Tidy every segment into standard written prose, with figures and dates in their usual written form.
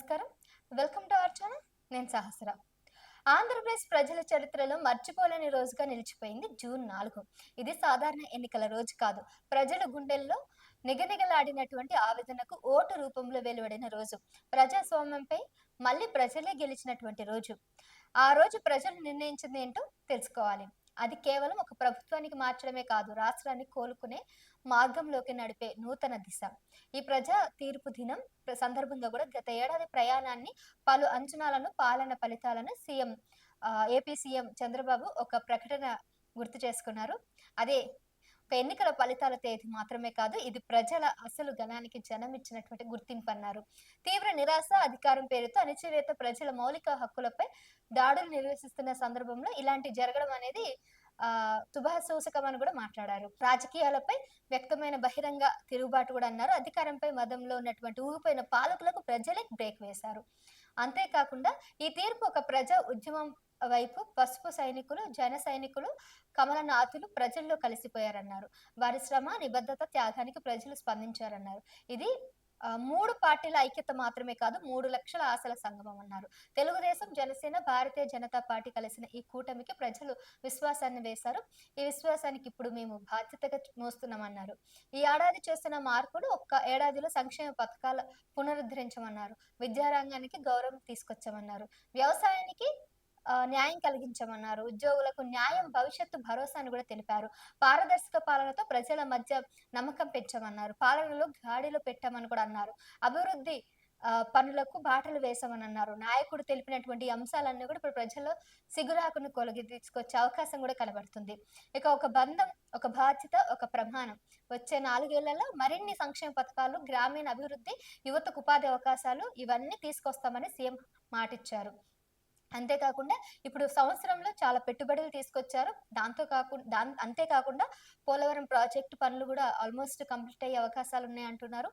నమస్కారం. Welcome to our channel. నేను సహస్ర. ఆంధ్రప్రదేశ్ ప్రజల చరిత్రలో మర్చిపోలేని రోజుగా నిలిచిపోయింది జూన్ 4. ఇది సాధారణ ఎన్నికల రోజు కాదు. ప్రజల గుండెల్లో నిగనిగలాడినటువంటి ఆవేదనకు ఓటు రూపంలో వెలువడిన రోజు. ప్రజాస్వామ్యంపై మళ్ళీ ప్రజలే గెలిచినటువంటి రోజు. ఆ రోజు ప్రజలు నిర్ణయించిందేంటో తెలుసుకోవాలి. అది కేవలం ఒక ప్రభుత్వానికి మార్చడమే కాదు, రాష్ట్రాన్ని కోలుకునే మార్గంలోకి నడిపే నూతన దిశ. ఈ ప్రజా తీర్పు దినం సందర్భంగా కూడా గత ఏడాది ప్రయాణాన్ని, పలు అంచనాలను, పాలన ఫలితాలను ఏపీ సీఎం చంద్రబాబు ఒక ప్రకటన గుర్తు చేసుకున్నారు. అదే ఒక ఎన్నికల ఫలితాల తేదీ మాత్రమే కాదు, ఇది ప్రజల అసలు గణానికి జనం ఇచ్చినటువంటి గుర్తింపన్నారు. తీవ్ర నిరాశ, అధికారం పేరుతో అణచివేత, ప్రజల మౌలిక హక్కులపై దాడులు నిర్వహిస్తున్న సందర్భంలో ఇలాంటి జరగడం అనేది శుభసూచకం అని కూడా మాట్లాడారు. రాజకీయాలపై వ్యక్తమైన బహిరంగ తిరుగుబాటు కూడా అన్నారు. అధికారంపై మదంలో ఉన్నటువంటి ఊగిపోయిన పాలకులకు ప్రజలే బ్రేక్ వేశారు. అంతేకాకుండా ఈ తీర్పు ఒక ప్రజా ఉద్యమం వైపు పసుపు సైనికులు, జన సైనికులు, కమలనాథులు ప్రజల్లో కలిసిపోయారన్నారు. వారి శ్రమ, నిబద్ధత, త్యాగానికి ప్రజలు స్పందించారన్నారు. ఇది 3 పార్టీల ఐక్యత మాత్రమే కాదు, 3 లక్షల ఆశల సంగమం అన్నారు. తెలుగుదేశం, జనసేన, భారతీయ జనతా పార్టీ కలిసిన ఈ కూటమికి ప్రజలు విశ్వాసాన్ని వేశారు. ఈ విశ్వాసానికి ఇప్పుడు మేము బాధ్యతగా మోస్తున్నామన్నారు. ఈ ఏడాది చేస్తున్న మార్పులు ఒక్క ఏడాదిలో సంక్షేమ పథకాల పునరుద్ధరించమన్నారు. విద్యారంగానికి గౌరవం తీసుకొచ్చామన్నారు. వ్యవసాయానికి న్యాయం కలిగించమన్నారు. ఉద్యోగులకు న్యాయం, భవిష్యత్తు భరోసాను కూడా తెలిపారు. పారదర్శక పాలనతో ప్రజల మధ్య నమ్మకం పెంచామన్నారు. పాలనలో గాడిలో పెట్టామని కూడా అన్నారు. అభివృద్ధి పనులకు బాటలు వేశామని అన్నారు. నాయకుడు తెలిపినటువంటి అంశాలన్నీ కూడా ఇప్పుడు ప్రజల్లో సిగురాకును తీసుకొచ్చే అవకాశం కూడా కనబడుతుంది. ఇక ఒక బంధం, ఒక బాధ్యత, ఒక ప్రమాణం. వచ్చే 4 ఏళ్లలో మరిన్ని సంక్షేమ పథకాలు, గ్రామీణ అభివృద్ధి, యువతకు ఉపాధి అవకాశాలు ఇవన్నీ తీసుకొస్తామని సీఎం మాటిచ్చారు. అంతేకాకుండా ఇప్పుడు సంవత్సరంలో చాలా పెట్టుబడులు తీసుకొచ్చారు. అంతేకాకుండా పోలవరం ప్రాజెక్టు పనులు కూడా ఆల్మోస్ట్ కంప్లీట్ అయ్యే అవకాశాలున్నాయంటున్నారు.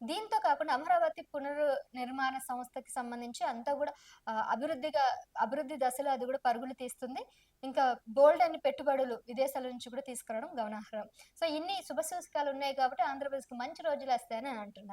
దీంతో కాకుండా అమరావతి పునర్నిర్మాణ సంస్థకి సంబంధించి అంతా కూడా అభివృద్ధి దశలో అది కూడా పరుగులు తీస్తుంది. ఇంకా బోల్డన్ని పెట్టుబడులు విదేశాల నుంచి కూడా తీసుకురావడం గమనార్హం. సో ఇన్ని శుభసూచకాలు ఉన్నాయి కాబట్టి ఆంధ్రప్రదేశ్‌కి మంచి రోజులొస్తాయని అంటున్నారు.